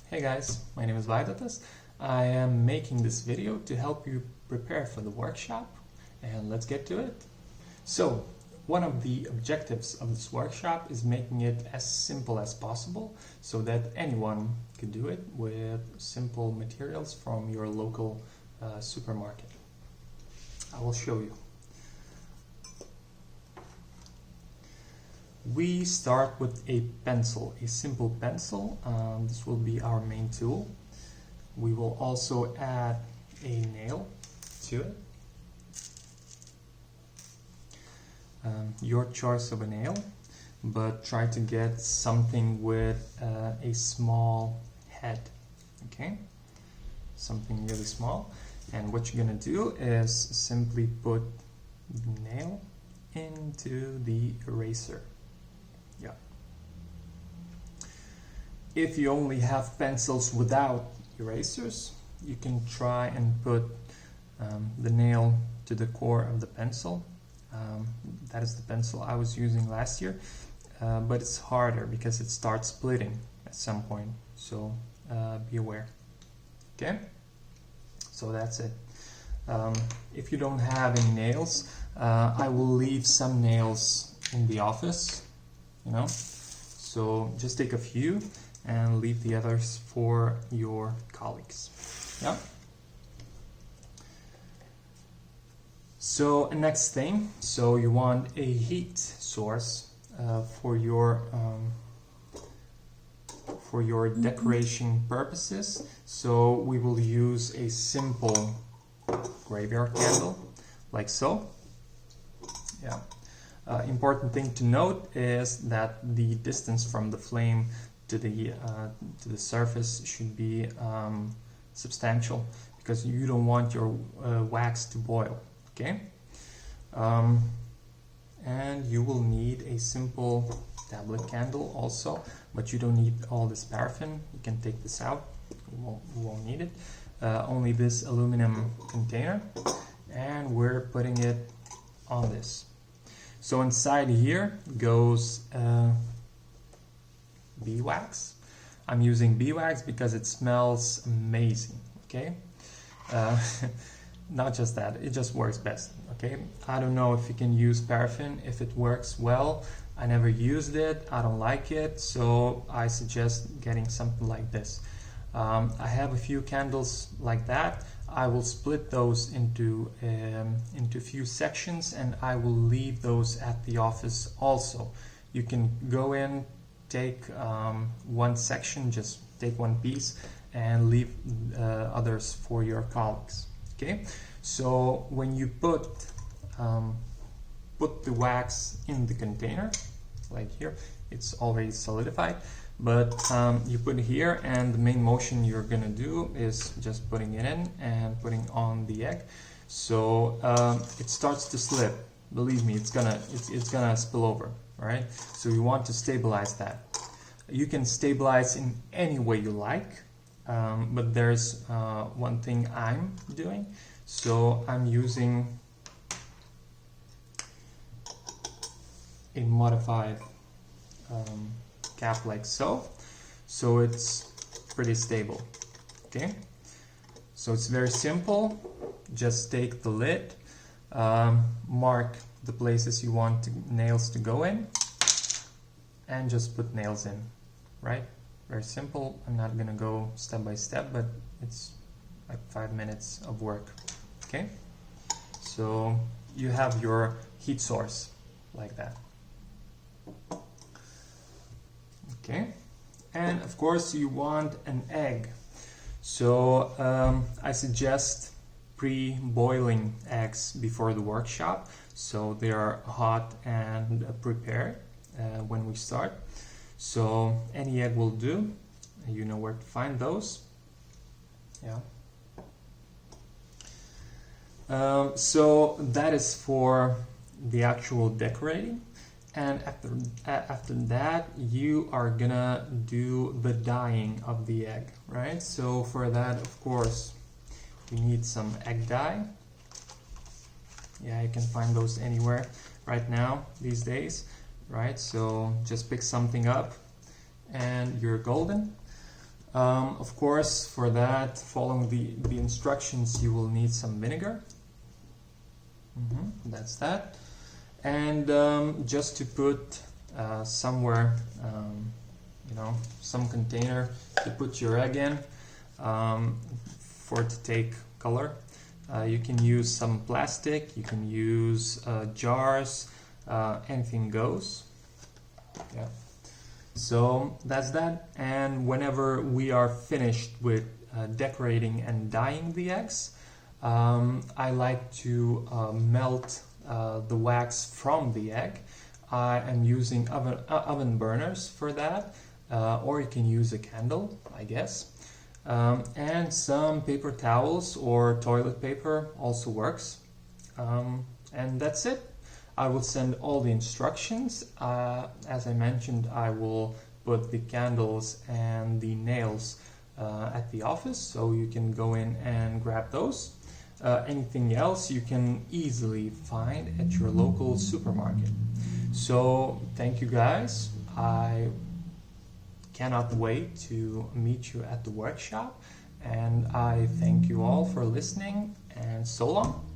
Hey guys, my name is Vaidotas. I am making this video to help you prepare for the workshop, and let's get to it. So, one of the objectives of this workshop is making it as simple as possible so that anyone can do it with simple materials from your local supermarket. I will show you. We start with a pencil, a simple pencil. This will be our main tool. We will also add a nail to it. Your choice of a nail, but try to get something with a small head, okay? Something really small. And what you're gonna do is simply put the nail into the eraser. Yeah. If you only have pencils without erasers, you can try and put the nail to the core of the pencil. That is the pencil I was using last year, but it's harder because it starts splitting at some point, so be aware. Okay, so that's it. If you don't have any nails, I will leave some nails in the office, you know, so just take a few and leave the others for your colleagues. Yeah. So next thing, so you want a heat source for your decoration purposes. So we will use a simple graveyard candle, like so. Yeah. Important thing to note is that the distance from the flame to the surface should be substantial, because you don't want your wax to boil. Okay, and you will need a simple tablet candle also, but you don't need all this paraffin. You can take this out. You won't need it. Only this aluminum container, and we're putting it on this. So inside here goes beeswax. I'm using beeswax because it smells amazing. Okay. Not just that, it just works best. Okay, I don't know if you can use paraffin, if it works well. I never used it, I don't like it, so I suggest getting something like this. I have a few candles like that. I will split those into a few sections, and I will leave those at the office also. You can go in, take one section, just take one piece, and leave others for your colleagues. Okay, so when you put the wax in the container, like here, it's already solidified, but you put it here, and the main motion you're gonna do is just putting it in and putting on the egg. So it starts to slip. Believe me, it's gonna spill over. All right. So you want to stabilize that. You can stabilize in any way you like. But there's one thing I'm doing. So I'm using a modified cap like so. So it's pretty stable. Okay. So it's very simple. Just take the lid, mark the places you want nails to go in, and just put nails in, right? Very simple. I'm not gonna go step by step, but it's like 5 minutes of work. Okay, so you have your heat source like that. Okay, and of course you want an egg. So I suggest pre-boiling eggs before the workshop, so they are hot and prepared when we start. So any egg will do. You know where to find those. Yeah. So that is for the actual decorating, and after that you are gonna do the dyeing of the egg, right? So for that, of course, you need some egg dye. Yeah, you can find those anywhere right now these days, right? So just pick something up and you're golden. Of course, for that, following the instructions, you will need some vinegar. That's that. And just to put somewhere, some container to put your egg in for it to take color. You can use some plastic, you can use jars, anything goes. Yeah. So that's that. And whenever we are finished with decorating and dyeing the eggs, I like to melt the wax from the egg. I am using oven burners for that, or you can use a candle, I guess. And some paper towels or toilet paper also works. And that's it. I will send all the instructions. As I mentioned, I will put the candles and the nails at the office, so you can go in and grab those. Anything else you can easily find at your local supermarket. So thank you guys. I cannot wait to meet you at the workshop, and I thank you all for listening, and so long.